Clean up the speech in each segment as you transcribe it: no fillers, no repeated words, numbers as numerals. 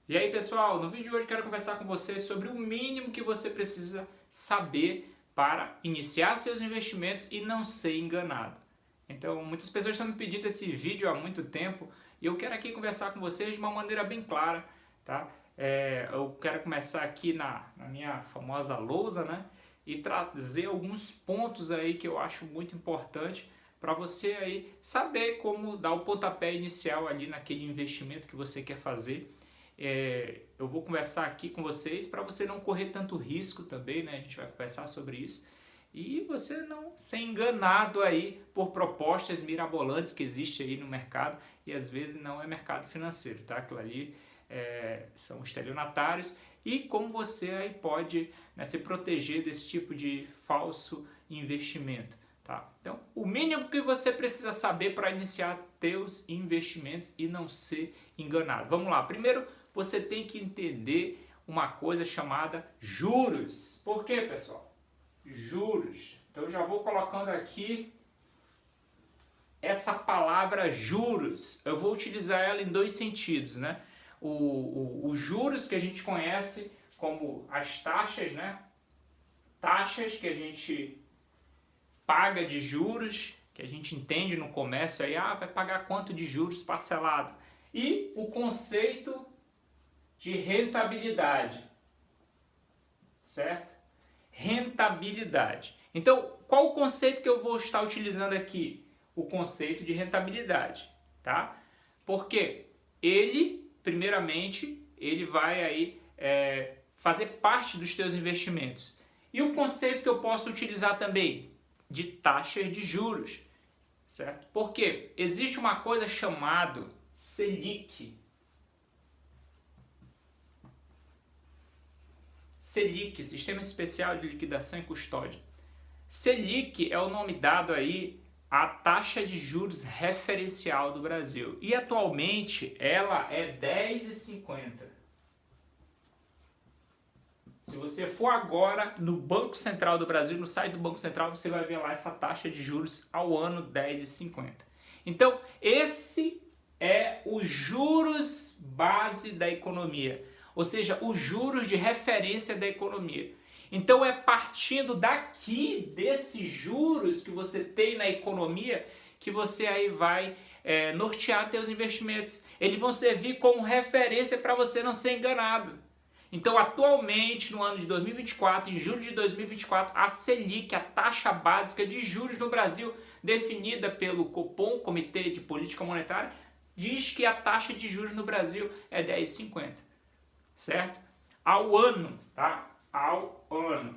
E aí, pessoal, no vídeo de hoje eu quero conversar com você sobre o mínimo que você precisa saber para iniciar seus investimentos e não ser enganado. Então, muitas pessoas estão me pedindo esse vídeo há muito tempo e eu quero aqui conversar com vocês de uma maneira bem clara, tá? Eu quero começar aqui na minha famosa lousa, né? E trazer alguns pontos aí que eu acho muito importante para você aí saber como dar o pontapé inicial ali naquele investimento que você quer fazer. Eu vou conversar aqui com vocês para você não correr tanto risco também, né? A gente vai conversar sobre isso e você não ser enganado aí por propostas mirabolantes que existem aí no mercado e às vezes não é mercado financeiro, tá? Aquilo ali são estelionatários e como você aí pode, né, se proteger desse tipo de falso investimento, tá? Então, o mínimo que você precisa saber para iniciar teus investimentos e não ser enganado. Vamos lá. Primeiro, você tem que entender uma coisa chamada juros. Por quê, pessoal? Juros. Então, eu já vou colocando aqui essa palavra juros. Eu vou utilizar ela em dois sentidos, né? Os juros que a gente conhece como as taxas, né? Taxas que a gente paga de juros, que a gente entende no comércio aí, vai pagar quanto de juros parcelado. E o conceito de rentabilidade, certo? Rentabilidade. Então, qual o conceito que eu vou estar utilizando aqui? O conceito de rentabilidade, tá? Porque ele, primeiramente, ele vai aí fazer parte dos teus investimentos. E o conceito que eu posso utilizar também de taxas de juros, certo? Porque existe uma coisa chamada Selic. Selic, Sistema Especial de Liquidação e Custódia. Selic é o nome dado aí à taxa de juros referencial do Brasil. E atualmente ela é 10,50. Se você for agora no Banco Central do Brasil, no site do Banco Central, você vai ver lá essa taxa de juros ao ano 10,50. Então, esse é o juros base da economia, ou seja, os juros de referência da economia. Então, é partindo daqui, desses juros que você tem na economia, que você aí vai nortear seus investimentos. Eles vão servir como referência para você não ser enganado. Então, atualmente, no ano de 2024, em julho de 2024, a Selic, a taxa básica de juros no Brasil, definida pelo Copom, Comitê de Política Monetária, diz que a taxa de juros no Brasil é 10,50, certo? Ao ano, tá? Ao ano.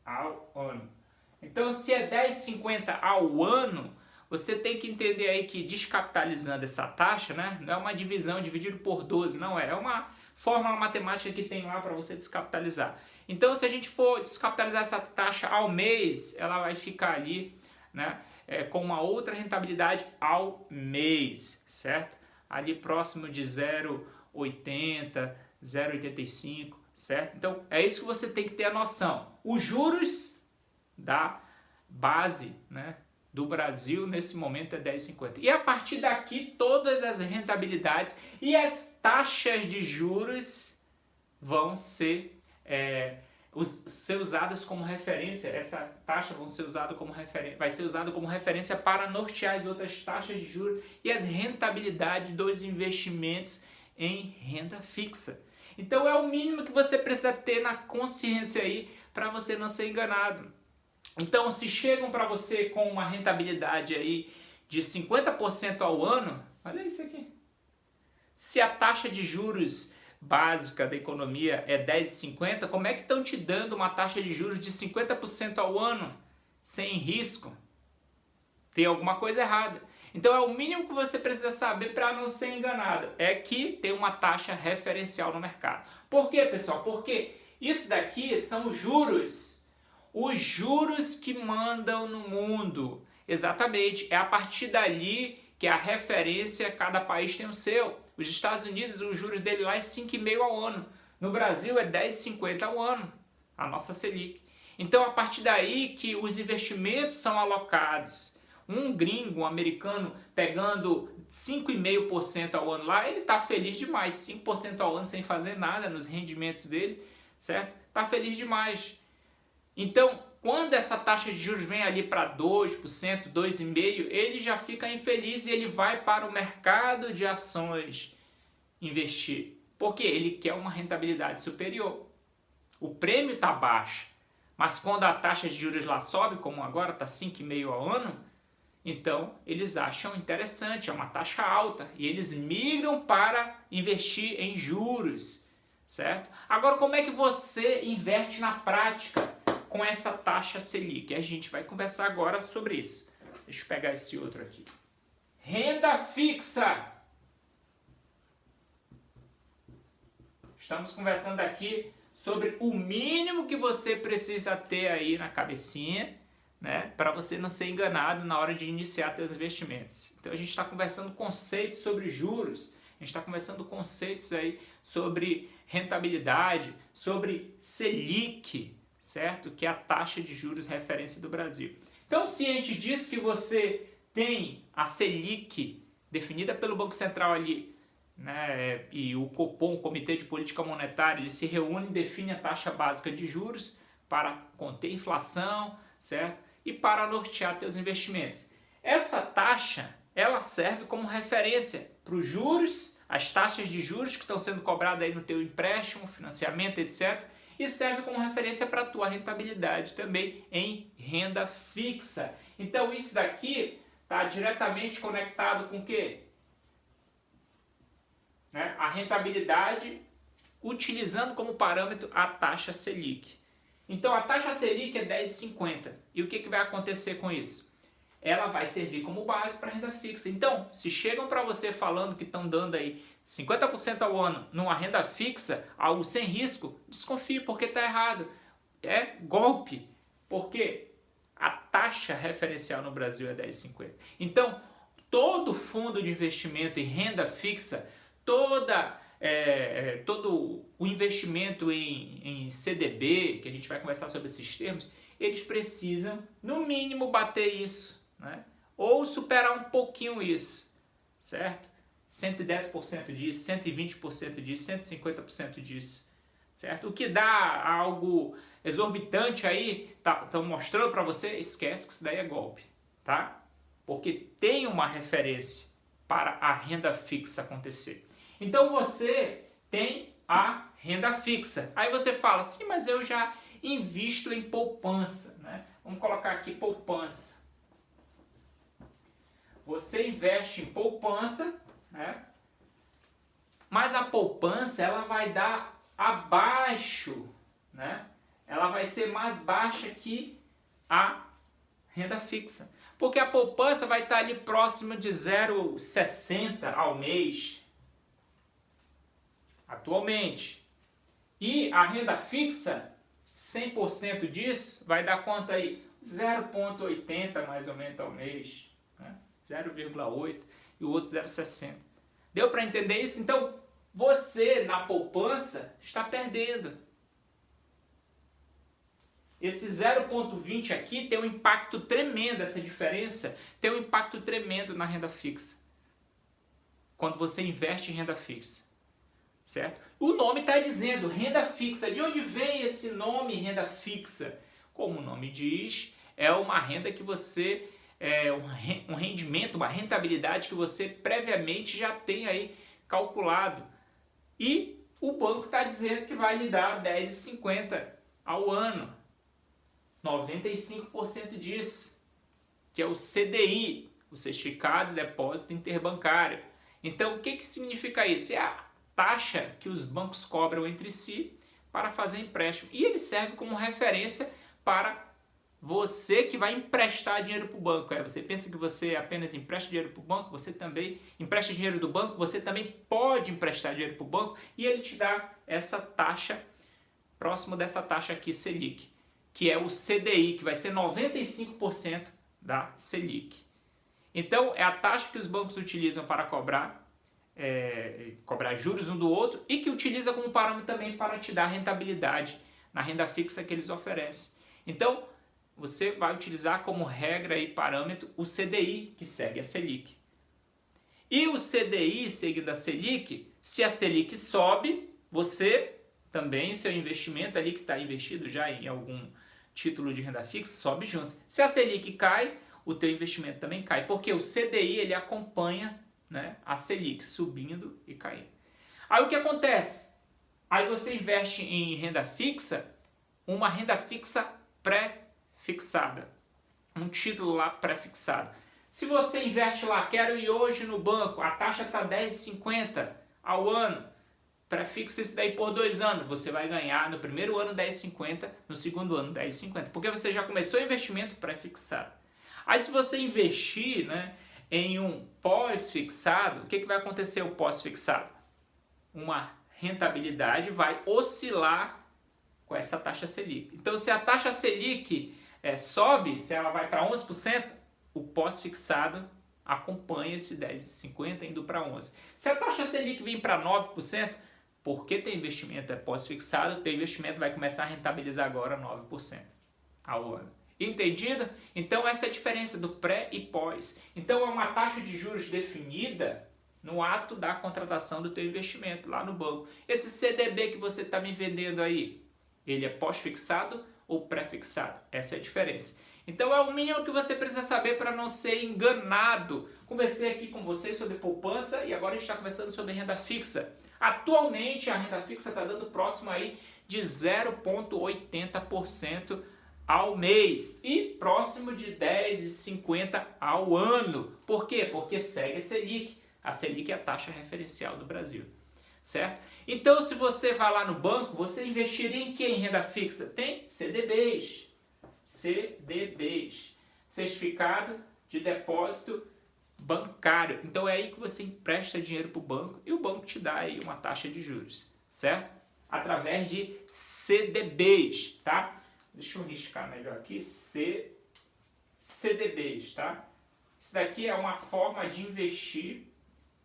Ao ano. Então, se é 10,50 ao ano, você tem que entender aí que descapitalizando essa taxa, né? Não é uma divisão dividido por 12, não é. É uma fórmula matemática que tem lá para você descapitalizar. Então, se a gente for descapitalizar essa taxa ao mês, ela vai ficar ali, né, com uma outra rentabilidade ao mês, certo? Ali próximo de 0,80, 0,85, certo? Então, é isso que você tem que ter a noção. Os juros da base, né, do Brasil nesse momento é 10,50. E a partir daqui todas as rentabilidades e as taxas de juros vão ser usadas como referência. Essa taxa vai ser usada como referência para nortear as outras taxas de juros e as rentabilidades dos investimentos em renda fixa. Então é o mínimo que você precisa ter na consciência aí para você não ser enganado. Então, se chegam para você com uma rentabilidade aí de 50% ao ano, olha isso aqui. Se a taxa de juros básica da economia é 10,50, como é que estão te dando uma taxa de juros de 50% ao ano sem risco? Tem alguma coisa errada. Então, é o mínimo que você precisa saber para não ser enganado. É que tem uma taxa referencial no mercado. Por quê, pessoal? Porque isso daqui são juros. Os juros que mandam no mundo. Exatamente. É a partir dali que a referência, cada país tem o seu. Os Estados Unidos, os juros dele lá é 5,5 ao ano. No Brasil é 10,50 ao ano. A nossa Selic. Então, a partir daí que os investimentos são alocados. Um gringo, um americano, pegando 5,5% ao ano lá, ele está feliz demais. 5% ao ano sem fazer nada nos rendimentos dele, certo? Está feliz demais. Então, quando essa taxa de juros vem ali para 2%, 2,5%, ele já fica infeliz e ele vai para o mercado de ações investir. Porque ele quer uma rentabilidade superior. O prêmio está baixo, mas quando a taxa de juros lá sobe, como agora está 5,5% ao ano, então eles acham interessante, é uma taxa alta e eles migram para investir em juros, certo? Agora, como é que você investe na prática com essa taxa Selic? A gente vai conversar agora sobre isso. Deixa eu pegar esse outro aqui. Renda fixa. Estamos conversando aqui sobre o mínimo que você precisa ter aí na cabecinha, né, para você não ser enganado na hora de iniciar seus investimentos. Então a gente está conversando conceitos sobre juros, a gente está conversando conceitos aí sobre rentabilidade, sobre Selic, certo? Que é a taxa de juros referência do Brasil. Então, ciente disso que você tem a Selic definida pelo Banco Central ali, né, e o Copom, o Comitê de Política Monetária, ele se reúne e define a taxa básica de juros para conter a inflação, certo? E para nortear teus investimentos. Essa taxa, ela serve como referência para os juros, as taxas de juros que estão sendo cobradas aí no teu empréstimo, financiamento, etc. E serve como referência para a tua rentabilidade também em renda fixa. Então isso daqui está diretamente conectado com o quê? Né? A rentabilidade utilizando como parâmetro a taxa Selic. Então a taxa Selic é 10,50. E o que vai acontecer com isso? Ela vai servir como base para renda fixa. Então, se chegam para você falando que estão dando aí 50% ao ano numa renda fixa, algo sem risco, desconfie porque está errado. É golpe. Porque a taxa referencial no Brasil é 10,50. Então, todo fundo de investimento em renda fixa, todo o investimento em CDB, que a gente vai conversar sobre esses termos, eles precisam, no mínimo, bater isso, né? Ou superar um pouquinho isso, certo? 110% disso, 120% disso, 150% disso, certo? O que dá algo exorbitante aí, estão mostrando para você, esquece que isso daí é golpe, tá? Porque tem uma referência para a renda fixa acontecer. Então você tem a renda fixa. Aí você fala, sim, mas eu já invisto em poupança, né? Vamos colocar aqui poupança. Você investe em poupança, né? Mas a poupança ela vai dar abaixo, né? Ela vai ser mais baixa que a renda fixa. Porque a poupança vai estar ali próximo de 0,60 ao mês, atualmente. E a renda fixa, 100% disso, vai dar quanto aí? 0,80 mais ou menos ao mês, né? 0,8 e o outro 0,60. Deu para entender isso? Então, você na poupança está perdendo. Esse 0,20 aqui tem um impacto tremendo, essa diferença tem um impacto tremendo na renda fixa. Quando você investe em renda fixa, certo? O nome está dizendo renda fixa. De onde vem esse nome renda fixa? Como o nome diz, é uma renda que você, um rendimento, uma rentabilidade que você previamente já tem aí calculado. E o banco está dizendo que vai lhe dar 10,50 ao ano. 95% disso, que é o CDI, o Certificado de Depósito Interbancário. Então, o que significa isso? É a taxa que os bancos cobram entre si para fazer empréstimo. E ele serve como referência para você que vai emprestar dinheiro para o banco. Você pensa que você apenas empresta dinheiro para o banco, você também empresta dinheiro do banco, você também pode emprestar dinheiro para o banco e ele te dá essa taxa, próximo dessa taxa aqui, Selic, que é o CDI, que vai ser 95% da Selic. Então, é a taxa que os bancos utilizam para cobrar juros um do outro e que utiliza como parâmetro também para te dar rentabilidade na renda fixa que eles oferecem. Então, você vai utilizar como regra e parâmetro o CDI, que segue a Selic. E o CDI seguindo a Selic, se a Selic sobe, você também, seu investimento ali que está investido já em algum título de renda fixa, sobe junto. Se a Selic cai, o teu investimento também cai, porque o CDI ele acompanha, né, a Selic subindo e caindo. Aí o que acontece? Aí você investe em renda fixa, uma renda fixa pré-fixada, um título lá pré-fixado. Se você investe lá, quero ir hoje no banco, a taxa está 10,50 ao ano, pré-fixa isso daí por 2 anos, você vai ganhar no primeiro ano 10,50, no segundo ano 10,50, porque você já começou o investimento pré-fixado. Aí se você investir, né, em um pós-fixado, o que vai acontecer o pós-fixado? Uma rentabilidade vai oscilar com essa taxa Selic. Então se a taxa Selic sobe, se ela vai para 11%, o pós-fixado acompanha esse 10,50 indo para 11%. Se a taxa Selic vir para 9%, porque teu investimento é pós-fixado, teu investimento vai começar a rentabilizar agora 9% ao ano. Entendido? Então essa é a diferença do pré e pós. Então é uma taxa de juros definida no ato da contratação do teu investimento lá no banco. Esse CDB que você está me vendendo aí, ele é pós-fixado ou pré-fixado? Essa é a diferença. Então é o mínimo que você precisa saber para não ser enganado. Conversei aqui com vocês sobre poupança e agora a gente está conversando sobre renda fixa. Atualmente a renda fixa está dando próximo aí de 0,80% ao mês e próximo de 10,50 ao ano. Por quê? Porque segue a Selic. A Selic é a taxa referencial do Brasil, certo? Então, se você vai lá no banco, você investiria em que em renda fixa? Tem CDBs. CDBs, Certificado de Depósito Bancário. Então, é aí que você empresta dinheiro para o banco e o banco te dá aí uma taxa de juros, certo? Através de CDBs, tá? Deixa eu riscar melhor aqui, CDBs, tá? Isso daqui é uma forma de investir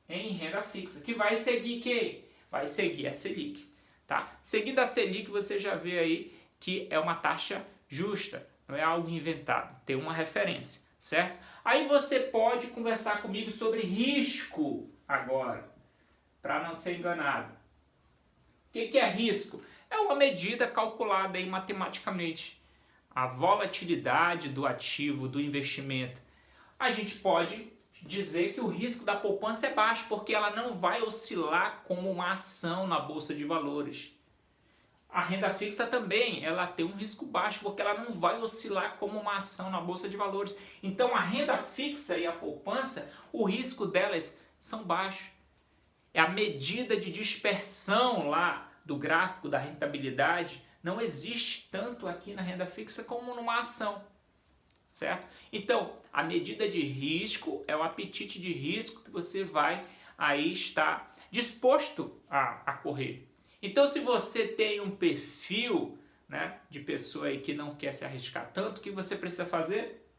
em renda fixa, que vai seguir quem? Vai seguir a Selic, tá? Seguindo a Selic, você já vê aí que é uma taxa justa, não é algo inventado, tem uma referência, certo? Aí você pode conversar comigo sobre risco agora, para não ser enganado. O que é risco? É uma medida calculada aí matematicamente. A volatilidade do ativo, do investimento. A gente pode dizer que o risco da poupança é baixo, porque ela não vai oscilar como uma ação na bolsa de valores. A renda fixa também, ela tem um risco baixo, porque ela não vai oscilar como uma ação na bolsa de valores. Então a renda fixa e a poupança, o risco delas são baixos. É a medida de dispersão lá do gráfico da rentabilidade não existe tanto aqui na renda fixa como numa ação, certo? Então, a medida de risco é o apetite de risco que você vai aí estar disposto a correr. Então, se você tem um perfil, né, de pessoa aí que não quer se arriscar tanto, o que você precisa fazer?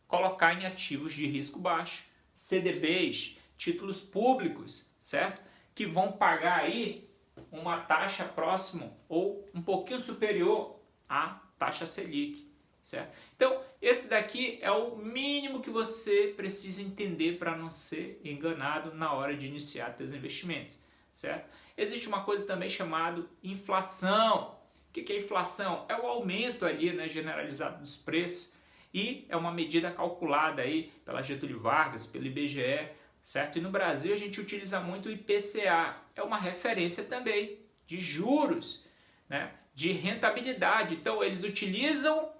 Colocar em ativos de risco baixo, CDBs, títulos públicos, certo? Que vão pagar aí uma taxa próxima ou um pouquinho superior à taxa Selic, certo? Então, esse daqui é o mínimo que você precisa entender para não ser enganado na hora de iniciar seus investimentos, certo? Existe uma coisa também chamada inflação. O que é inflação? É o aumento ali, né, generalizado dos preços e é uma medida calculada aí pela Getúlio Vargas, pelo IBGE, certo? E no Brasil a gente utiliza muito o IPCA, é uma referência também de juros, né? De rentabilidade. Então eles utilizam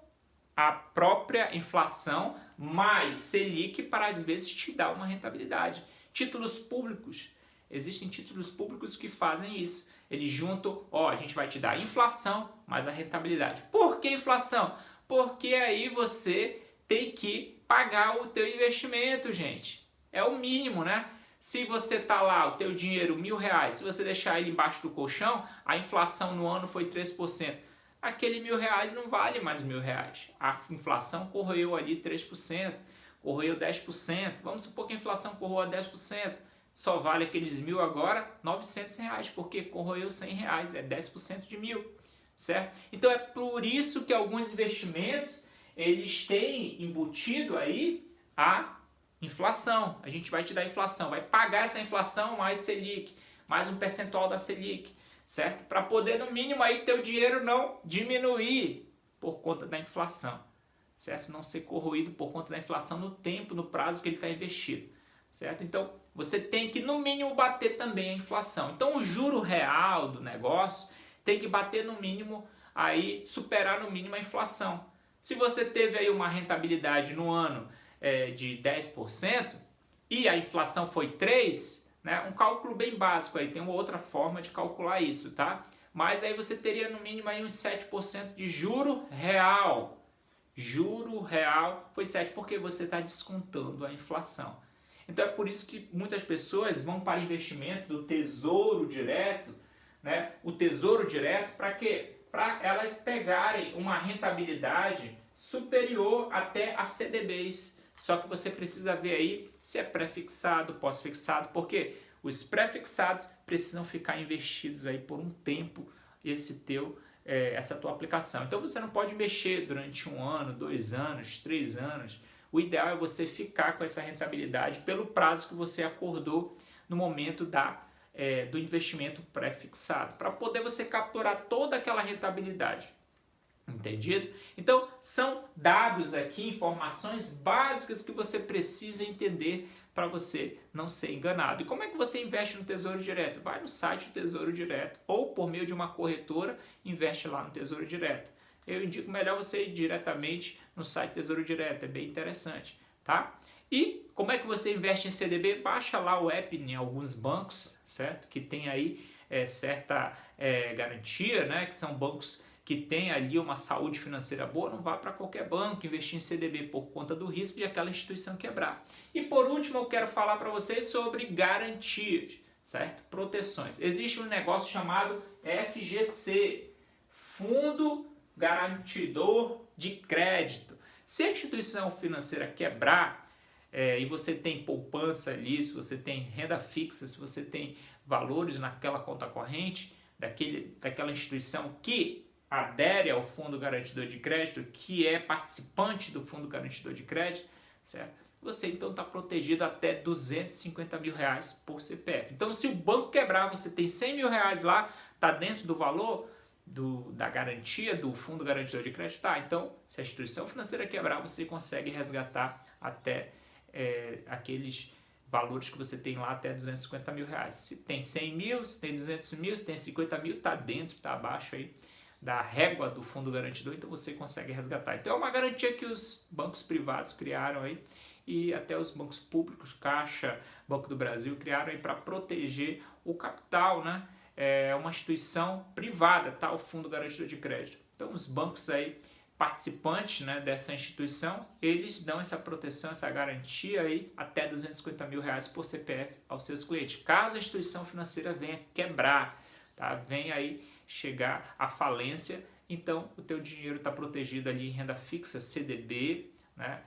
a própria inflação mais Selic para às vezes te dar uma rentabilidade. Títulos públicos, existem títulos públicos que fazem isso. Eles juntam, a gente vai te dar a inflação mais a rentabilidade. Por que inflação? Porque aí você tem que pagar o teu investimento, gente. É o mínimo, né? Se você tá lá, o teu dinheiro, R$1.000, se você deixar ele embaixo do colchão, a inflação no ano foi 3%. Aquele R$1.000 não vale mais R$1.000. A inflação corroeu ali 3%, corroeu 10%. Vamos supor que a inflação corroa 10%. Só vale aqueles 1.000 agora, R$900, porque corroeu R$100, é 10% de 1.000, certo? Então é por isso que alguns investimentos, eles têm embutido aí a inflação. A gente vai te dar inflação, vai pagar essa inflação mais Selic, mais um percentual da Selic, certo? Para poder, no mínimo, aí teu dinheiro não diminuir por conta da inflação, certo? Não ser corroído por conta da inflação no tempo, no prazo que ele está investido, certo? Então, você tem que, no mínimo, bater também a inflação. Então, o juro real do negócio tem que bater no mínimo, aí superar no mínimo a inflação. Se você teve aí uma rentabilidade no ano de 10% e a inflação foi 3%, né, um cálculo bem básico aí, tem uma outra forma de calcular isso, tá? Mas aí você teria no mínimo aí uns 7% de juro real. Juro real foi 7% porque você está descontando a inflação. Então é por isso que muitas pessoas vão para investimento do Tesouro Direto, né? O Tesouro Direto para quê? Para elas pegarem uma rentabilidade superior até a CDBs. Só que você precisa ver aí se é pré-fixado, pós-fixado, porque os pré-fixados precisam ficar investidos aí por um tempo essa tua aplicação. Então você não pode mexer durante 1 ano, 2 anos, 3 anos. O ideal é você ficar com essa rentabilidade pelo prazo que você acordou no momento do investimento pré-fixado, para poder você capturar toda aquela rentabilidade. Entendido? Então, são dados aqui, informações básicas que você precisa entender para você não ser enganado. E como é que você investe no Tesouro Direto? Vai no site do Tesouro Direto ou por meio de uma corretora, investe lá no Tesouro Direto. Eu indico melhor você ir diretamente no site Tesouro Direto, é bem interessante, tá? E como é que você investe em CDB? Baixa lá o app em alguns bancos, certo? Que tem aí certa garantia, né? Que são bancos que tem ali uma saúde financeira boa. Não vá para qualquer banco investir em CDB por conta do risco de aquela instituição quebrar. E por último, eu quero falar para vocês sobre garantias, certo? Proteções. Existe um negócio chamado FGC, Fundo Garantidor de Crédito. Se a instituição financeira quebrar e você tem poupança ali, se você tem renda fixa, se você tem valores naquela conta corrente daquela instituição que adere ao Fundo Garantidor de Crédito, que é participante do Fundo Garantidor de Crédito, certo? Você então está protegido até R$250 mil por CPF. Então, se o banco quebrar, você tem R$100 mil lá, está dentro do valor da garantia do Fundo Garantidor de Crédito? Tá. Então, se a instituição financeira quebrar, você consegue resgatar até aqueles valores que você tem lá até R$250 mil. Se tem 100 mil, se tem 200 mil, se tem 50 mil, está dentro, está abaixo aí da régua do fundo garantidor, então você consegue resgatar. Então é uma garantia que os bancos privados criaram aí e até os bancos públicos, Caixa, Banco do Brasil, criaram aí para proteger o capital, né? É uma instituição privada, tá? O Fundo Garantidor de Crédito. Então os bancos aí participantes, né, dessa instituição, eles dão essa proteção, essa garantia aí até R$250 mil por CPF aos seus clientes. Caso a instituição financeira venha quebrar, tá? Venha aí chegar à falência, então o teu dinheiro está protegido ali em renda fixa, CDB, né?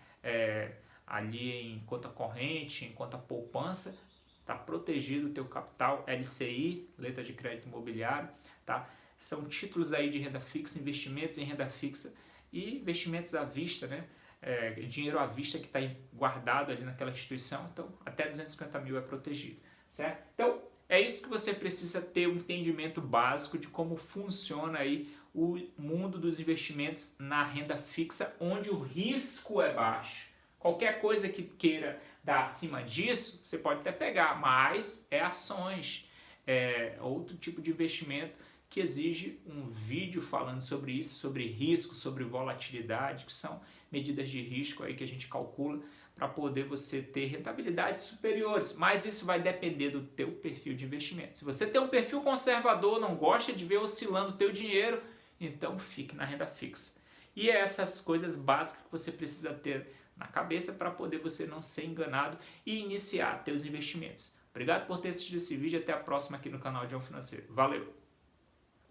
Ali em conta corrente, em conta poupança, está protegido o teu capital, LCI, letra de crédito imobiliário, tá? São títulos aí de renda fixa, investimentos em renda fixa e investimentos à vista, né? Dinheiro à vista que está guardado ali naquela instituição, então até 250 mil é protegido, certo? Então é isso que você precisa ter um entendimento básico de como funciona aí o mundo dos investimentos na renda fixa, onde o risco é baixo. Qualquer coisa que queira dar acima disso, você pode até pegar, mas é ações, outro tipo de investimento que exige um vídeo falando sobre isso, sobre risco, sobre volatilidade, que são medidas de risco aí que a gente calcula para poder você ter rentabilidades superiores, mas isso vai depender do teu perfil de investimento. Se você tem um perfil conservador, não gosta de ver oscilando o teu dinheiro, então fique na renda fixa. E é essas coisas básicas que você precisa ter na cabeça para poder você não ser enganado e iniciar teus investimentos. Obrigado por ter assistido esse vídeo, até a próxima aqui no canal John Financeiro. Valeu!